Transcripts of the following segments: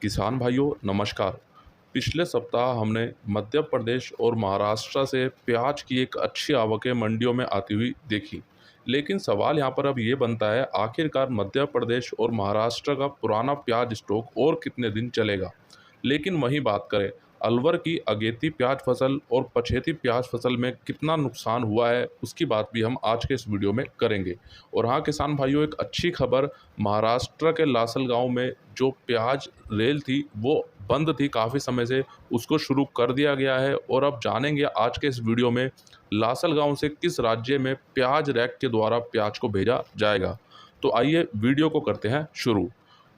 किसान भाइयों नमस्कार। पिछले सप्ताह हमने मध्य प्रदेश और महाराष्ट्र से प्याज की एक अच्छी आवकें मंडियों में आती हुई देखी। लेकिन सवाल यहाँ पर अब ये बनता है, आखिरकार मध्य प्रदेश और महाराष्ट्र का पुराना प्याज स्टॉक और कितने दिन चलेगा। लेकिन वहीं बात करें अलवर की अगेती प्याज फसल और पछेती प्याज फसल में कितना नुकसान हुआ है, उसकी बात भी हम आज के इस वीडियो में करेंगे। और हाँ किसान भाइयों, एक अच्छी खबर, महाराष्ट्र के लासल गांव में जो प्याज रेल थी वो बंद थी काफ़ी समय से, उसको शुरू कर दिया गया है। और अब जानेंगे आज के इस वीडियो में लासल गांव से किस राज्य में प्याज रैक के द्वारा प्याज को भेजा जाएगा। तो आइए वीडियो को करते हैं शुरू।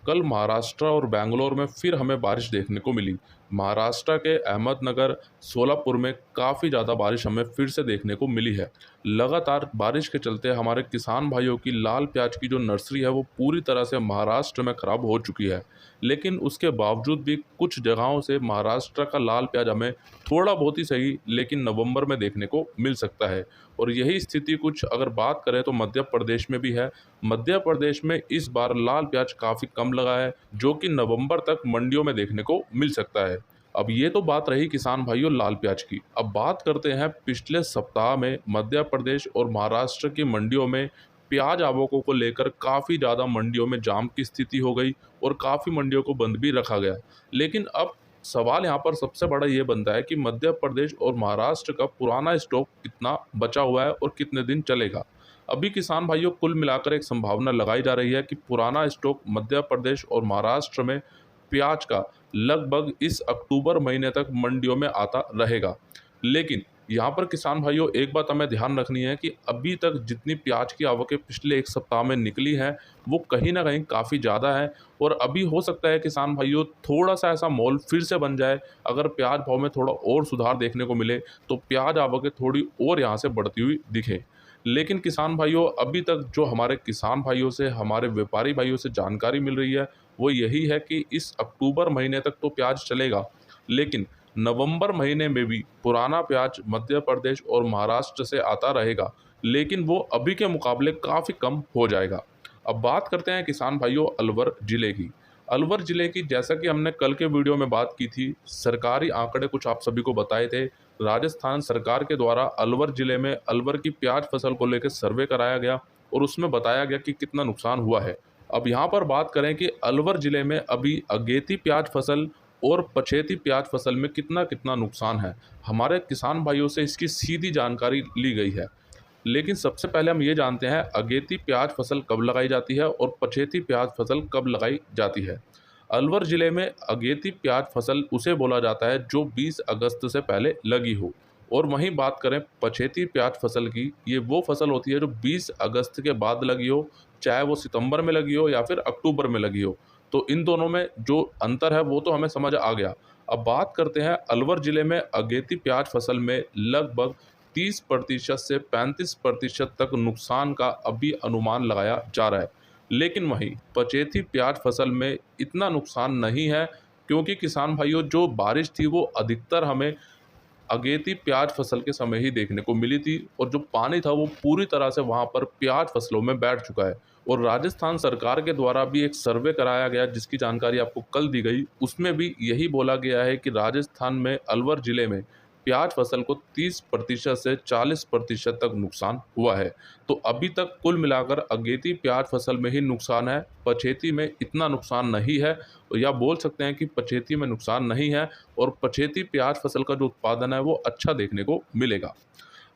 कल महाराष्ट्र और बेंगलोर में फिर हमें बारिश देखने को मिली। महाराष्ट्र के अहमदनगर, सोलापुर में काफ़ी ज़्यादा बारिश हमें फिर से देखने को मिली है। लगातार बारिश के चलते हमारे किसान भाइयों की लाल प्याज की जो नर्सरी है वो पूरी तरह से महाराष्ट्र में ख़राब हो चुकी है। लेकिन उसके बावजूद भी कुछ जगहों से महाराष्ट्र का लाल प्याज हमें थोड़ा बहुत ही सही लेकिन नवंबर में देखने को मिल सकता है। और यही स्थिति कुछ अगर बात करें तो मध्य प्रदेश में भी है। मध्य प्रदेश में इस बार लाल प्याज काफ़ी कम लगा है, जो कि नवंबर तक मंडियों में देखने को मिल सकता है। अब ये तो बात रही किसान भाइयों लाल प्याज की। अब बात करते हैं पिछले सप्ताह में मध्य प्रदेश और महाराष्ट्र की मंडियों में प्याज आवकों को लेकर काफ़ी ज़्यादा मंडियों में जाम की स्थिति हो गई और काफ़ी मंडियों को बंद भी रखा गया। लेकिन अब सवाल यहाँ पर सबसे बड़ा ये बनता है कि मध्य प्रदेश और महाराष्ट्र का पुराना स्टॉक कितना बचा हुआ है और कितने दिन चलेगा। अभी किसान भाइयों कुल मिलाकर एक संभावना लगाई जा रही है कि पुराना स्टॉक मध्य प्रदेश और महाराष्ट्र में प्याज का लगभग इस अक्टूबर महीने तक मंडियों में आता रहेगा। लेकिन यहाँ पर किसान भाइयों एक बात हमें ध्यान रखनी है कि अभी तक जितनी प्याज की आवकें पिछले एक सप्ताह में निकली हैं वो कहीं ना कहीं काफ़ी ज़्यादा है। और अभी हो सकता है किसान भाइयों थोड़ा सा ऐसा माहौल फिर से बन जाए, अगर प्याज भाव में थोड़ा और सुधार देखने को मिले तो प्याज आवकें थोड़ी और यहाँ से बढ़ती हुई दिखे। लेकिन किसान भाइयों अभी तक जो हमारे किसान भाइयों से, हमारे व्यापारी भाइयों से जानकारी मिल रही है वो यही है कि इस अक्टूबर महीने तक तो प्याज चलेगा, लेकिन नवंबर महीने में भी पुराना प्याज मध्य प्रदेश और महाराष्ट्र से आता रहेगा, लेकिन वो अभी के मुकाबले काफ़ी कम हो जाएगा। अब बात करते हैं किसान भाइयों अलवर ज़िले की। अलवर ज़िले की जैसा कि हमने कल के वीडियो में बात की थी, सरकारी आंकड़े कुछ आप सभी को बताए थे। राजस्थान सरकार के द्वारा अलवर ज़िले में अलवर की प्याज फसल को लेकर सर्वे कराया गया और उसमें बताया गया कि कितना नुकसान हुआ है। अब यहाँ पर बात करें कि अलवर ज़िले में अभी अगेती प्याज फसल और पछेती प्याज फसल में कितना कितना नुकसान है, हमारे किसान भाइयों से इसकी सीधी जानकारी ली गई है। लेकिन सबसे पहले हम ये जानते हैं अगेती प्याज फसल कब लगाई जाती है और पछेती प्याज फसल कब लगाई जाती है। अलवर ज़िले में अगेती प्याज फसल उसे बोला जाता है जो 20 अगस्त से पहले लगी हो। और वहीं बात करें पछेती प्याज फसल की, ये वो फसल होती है जो 20 अगस्त के बाद लगी हो, चाहे वो सितंबर में लगी हो या फिर अक्टूबर में लगी हो। तो इन दोनों में जो अंतर है वो तो हमें समझ आ गया। अब बात करते हैं अलवर ज़िले में अगेती प्याज फसल में लगभग 30% से 35% तक नुकसान का अभी अनुमान लगाया जा रहा है। लेकिन वहीं पछेती प्याज फसल में इतना नुकसान नहीं है, क्योंकि किसान भाइयों जो बारिश थी वो अधिकतर हमें अगेती प्याज फसल के समय ही देखने को मिली थी और जो पानी था वो पूरी तरह से वहाँ पर प्याज फसलों में बैठ चुका है। और राजस्थान सरकार के द्वारा भी एक सर्वे कराया गया जिसकी जानकारी आपको कल दी गई, उसमें भी यही बोला गया है कि राजस्थान में अलवर ज़िले में प्याज फसल को 30% से 40% तक नुकसान हुआ है। तो अभी तक कुल मिलाकर अगेती प्याज फसल में ही नुकसान है, पछेती में इतना नुकसान नहीं है। या बोल सकते हैं कि पछेती में नुकसान नहीं है और पछेती प्याज फसल का जो उत्पादन है वो अच्छा देखने को मिलेगा।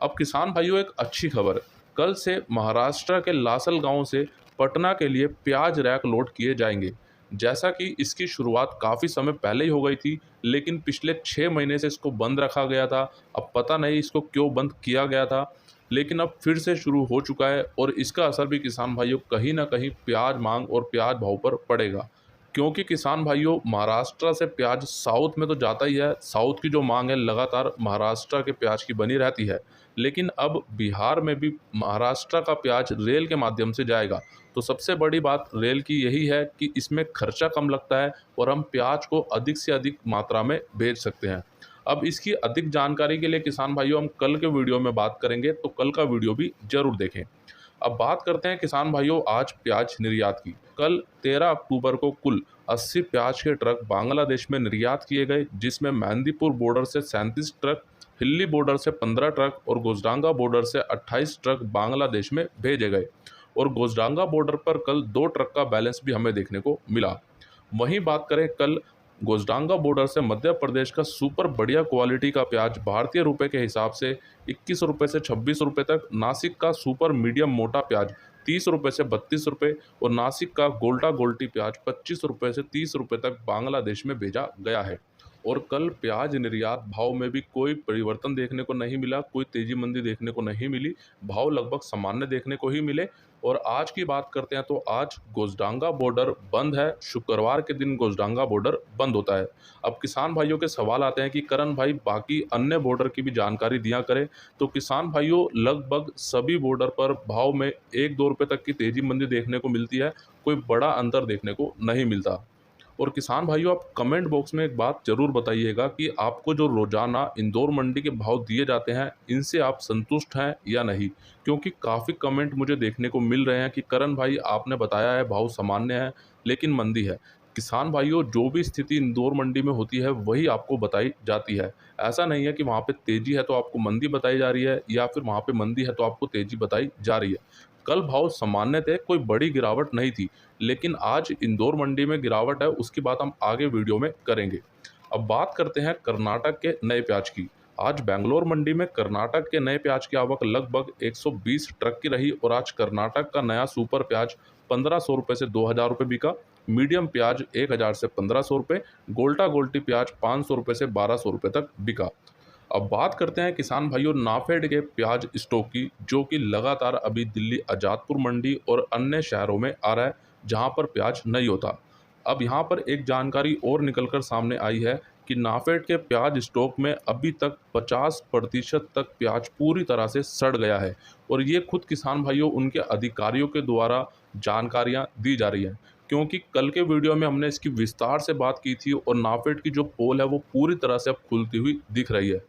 अब किसान भाइयों एक अच्छी खबर, कल से महाराष्ट्र के लासल गांव से पटना के लिए प्याज रैक लोड किए जाएंगे। जैसा कि इसकी शुरुआत काफ़ी समय पहले ही हो गई थी, लेकिन पिछले 6 महीने से इसको बंद रखा गया था। अब पता नहीं इसको क्यों बंद किया गया था, लेकिन अब फिर से शुरू हो चुका है और इसका असर भी किसान भाइयों कहीं ना कहीं प्याज मांग और प्याज भाव पर पड़ेगा। क्योंकि किसान भाइयों महाराष्ट्र से प्याज साउथ में तो जाता ही है, साउथ की जो मांग है लगातार महाराष्ट्र के प्याज की बनी रहती है। लेकिन अब बिहार में भी महाराष्ट्र का प्याज रेल के माध्यम से जाएगा। तो सबसे बड़ी बात रेल की यही है कि इसमें खर्चा कम लगता है और हम प्याज को अधिक से अधिक मात्रा में भेज सकते हैं। अब इसकी अधिक जानकारी के लिए किसान भाइयों हम कल के वीडियो में बात करेंगे, तो कल का वीडियो भी जरूर देखें। अब बात करते हैं किसान भाइयों आज प्याज निर्यात की। कल 13 अक्टूबर को कुल 80 प्याज के ट्रक बांग्लादेश में निर्यात किए गए, जिसमें मेहंदीपुर बॉर्डर से 37 ट्रक, हिल्ली बॉर्डर से 15 ट्रक और गोजडांगा बॉर्डर से 28 ट्रक बांग्लादेश में भेजे गए। और गोजडांगा बॉर्डर पर कल 2 ट्रक का बैलेंस भी हमें देखने को मिला। वहीं बात करें कल गोजडांगा बॉर्डर से मध्य प्रदेश का सुपर बढ़िया क्वालिटी का प्याज भारतीय रुपए के हिसाब से 21 रुपये से 26 रुपये तक, नासिक का सुपर मीडियम मोटा प्याज 30 रुपये से 32 रुपये और नासिक का गोल्टा गोल्टी प्याज 25 रुपये से 30 रुपये तक बांग्लादेश में भेजा गया है। और कल प्याज निर्यात भाव में भी कोई परिवर्तन देखने को नहीं मिला, कोई तेजी मंदी देखने को नहीं मिली, भाव लगभग सामान्य देखने को ही मिले। और आज की बात करते हैं तो आज गोजडांगा बॉर्डर बंद है, शुक्रवार के दिन गोजडांगा बॉर्डर बंद होता है। अब किसान भाइयों के सवाल आते हैं कि करण भाई बाकी अन्य बॉर्डर की भी जानकारी दिया करें, तो किसान भाइयों लगभग सभी बॉर्डर पर भाव में 1-2 रुपये तक की तेजी मंदी देखने को मिलती है, कोई बड़ा अंतर देखने को नहीं मिलता। और किसान भाइयों आप कमेंट बॉक्स में एक बात जरूर बताइएगा कि आपको जो रोजाना इंदौर मंडी के भाव दिए जाते हैं इनसे आप संतुष्ट हैं या नहीं, क्योंकि काफ़ी कमेंट मुझे देखने को मिल रहे हैं कि करण भाई आपने बताया है भाव सामान्य है लेकिन मंदी है। किसान भाइयों जो भी स्थिति इंदौर मंडी में होती है वही आपको बताई जाती है। ऐसा नहीं है कि वहाँ पे तेजी है तो आपको मंदी बताई जा रही है या फिर वहाँ पे मंदी है तो आपको तेजी बताई जा रही है। कल भाव सामान्य थे, कोई बड़ी गिरावट नहीं थी, लेकिन आज इंदौर मंडी में गिरावट है, उसकी बात हम आगे वीडियो में करेंगे। अब बात करते हैं कर्नाटक के नए प्याज की। आज बेंगलोर मंडी में कर्नाटक के नए प्याज की आवक लगभग 120 ट्रक की रही और आज कर्नाटक का नया सुपर प्याज 1500 रुपये से 2000 रुपये बिका, मीडियम प्याज 1000 से 1500 रुपये, गोल्टा गोल्टी प्याज 500 रुपये से 1200 रुपये तक बिका। अब बात करते हैं किसान भाइयों नाफेड के प्याज स्टॉक की, जो कि लगातार अभी दिल्ली आजादपुर मंडी और अन्य शहरों में आ रहा है जहां पर प्याज नहीं होता। अब यहां पर एक जानकारी और निकलकर सामने आई है कि नाफेड के प्याज स्टॉक में अभी तक 50% तक प्याज पूरी तरह से सड़ गया है और ये खुद किसान भाइयों उनके अधिकारियों के द्वारा जानकारियां दी जा रही हैं, क्योंकि कल के वीडियो में हमने इसकी विस्तार से बात की थी और नाफेड की जो पोल है वो पूरी तरह से अब खुलती हुई दिख रही है।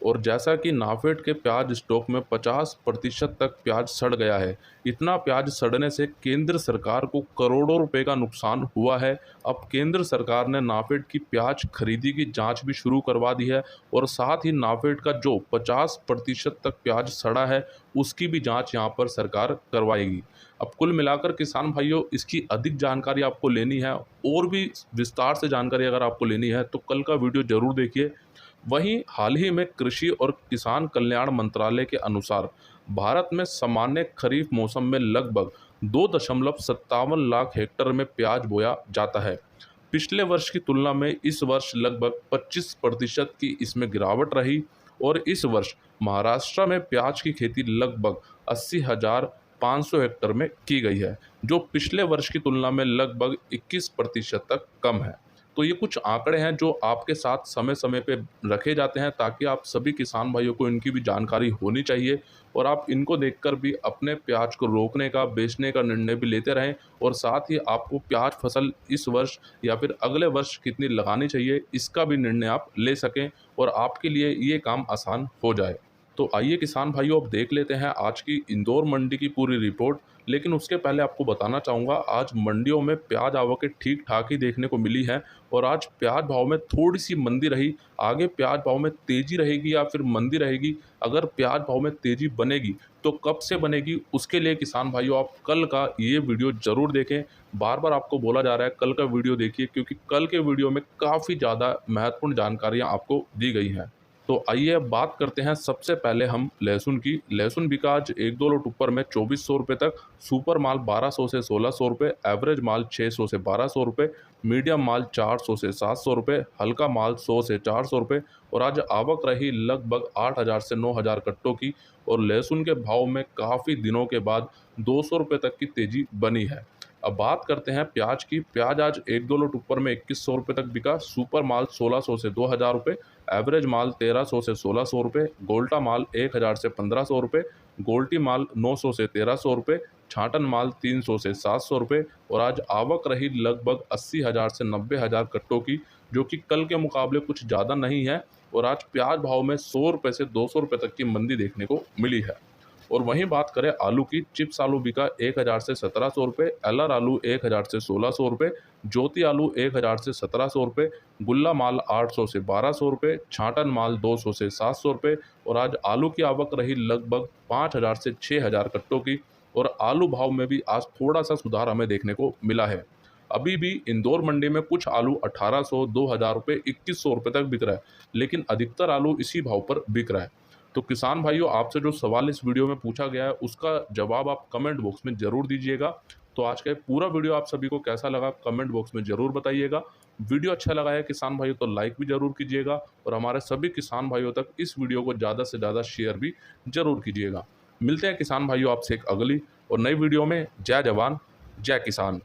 और जैसा कि नाफेड के प्याज स्टॉक में 50% तक प्याज सड़ गया है, इतना प्याज सड़ने से केंद्र सरकार को करोड़ों रुपए का नुकसान हुआ है। अब केंद्र सरकार ने नाफेड की प्याज खरीदी की जांच भी शुरू करवा दी है और साथ ही नाफेड का जो 50% तक प्याज सड़ा है उसकी भी जांच यहां पर सरकार करवाएगी। अब कुल मिलाकर किसान भाइयों इसकी अधिक जानकारी आपको लेनी है और भी विस्तार से जानकारी अगर आपको लेनी है तो कल का वीडियो जरूर देखिए। वहीं हाल ही में कृषि और किसान कल्याण मंत्रालय के अनुसार भारत में सामान्य खरीफ मौसम में लगभग 2.57 लाख हेक्टेयर में प्याज बोया जाता है। पिछले वर्ष की तुलना में इस वर्ष लगभग 25% की इसमें गिरावट रही और इस वर्ष महाराष्ट्र में प्याज की खेती लगभग 80,500 हेक्टेयर में की गई है, जो पिछले वर्ष की तुलना में लगभग 21% तक कम है। तो ये कुछ आंकड़े हैं जो आपके साथ समय समय पे रखे जाते हैं ताकि आप सभी किसान भाइयों को इनकी भी जानकारी होनी चाहिए और आप इनको देखकर भी अपने प्याज को रोकने का, बेचने का निर्णय भी लेते रहें और साथ ही आपको प्याज फसल इस वर्ष या फिर अगले वर्ष कितनी लगानी चाहिए इसका भी निर्णय आप ले सकें और आपके लिए ये काम आसान हो जाए। तो आइए किसान भाइयों अब देख लेते हैं आज की इंदौर मंडी की पूरी रिपोर्ट। लेकिन उसके पहले आपको बताना चाहूँगा आज मंडियों में प्याज आवकें ठीक ठाक ही देखने को मिली हैं और आज प्याज भाव में थोड़ी सी मंदी रही। आगे प्याज भाव में तेज़ी रहेगी या फिर मंदी रहेगी, अगर प्याज भाव में तेज़ी बनेगी तो कब से बनेगी उसके लिए किसान भाइयों आप कल का ये वीडियो ज़रूर देखें। बार बार आपको बोला जा रहा है कल का वीडियो देखिए, क्योंकि कल के वीडियो में काफ़ी ज़्यादा महत्वपूर्ण जानकारियाँ आपको दी गई हैं। तो आइए अब बात करते हैं सबसे पहले हम लहसुन की। लहसुन बिका आज 1-2 लोट ऊपर में 2400 रुपये तक, सुपर माल 1200 से 1600 रुपये, एवरेज माल 600 से 1200 रुपये, मीडियम माल 400 से 700 रुपये, हल्का माल 100 से 400 रुपये और आज आवक रही लगभग 8000 से 9000 कट्टों की और लहसुन के भाव में काफ़ी दिनों के बाद 200 रुपये तक की तेज़ी बनी है। अब बात करते हैं प्याज की। प्याज आज 1-2 लोट ऊपर में 2100 रुपये तक बिका, सुपर माल 1600 से 2000 रुपये, एवरेज माल 1300 से 1600 रुपये, गोल्टा माल 1000 से 1500 रुपये, गोल्टी माल 900 से 1300 रुपये, छाटन माल 300 से 700 रुपये और आज आवक रही लगभग 80,000 से 90,000 कट्टों की, जो कि कल के मुकाबले कुछ ज़्यादा नहीं है और आज प्याज भाव में 100 रुपये से 200 रुपये तक की मंदी देखने को मिली है। और वहीं बात करें आलू की, चिप्स आलू बिका 1000 से 1700 रुपये, एलआर आलू 1000 से 1600 रुपये, ज्योति आलू 1000 से 1700 रुपये, गुल्ला माल 800 से 1200 रुपये, छाटन माल 200 से 700 रुपये। और आज आलू की आवक रही लगभग 5000 से 6000 कट्टों की। और आलू भाव में भी आज थोड़ा सा सुधार हमें देखने को मिला है। अभी भी इंदौर मंडी में कुछ आलू 1800, 2000 रुपये, 2100 रुपये तक बिक रहा है, लेकिन अधिकतर आलू इसी भाव पर बिक रहा है। तो किसान भाइयों, आपसे जो सवाल इस वीडियो में पूछा गया है उसका जवाब आप कमेंट बॉक्स में ज़रूर दीजिएगा। तो आज का ये पूरा वीडियो आप सभी को कैसा लगा कमेंट बॉक्स में ज़रूर बताइएगा। वीडियो अच्छा लगा है किसान भाइयों तो लाइक भी ज़रूर कीजिएगा, और हमारे सभी किसान भाइयों तक इस वीडियो को ज़्यादा से ज़्यादा शेयर भी ज़रूर कीजिएगा। मिलते हैं किसान भाइयों आपसे एक अगली और नई वीडियो में। जय जवान जय किसान।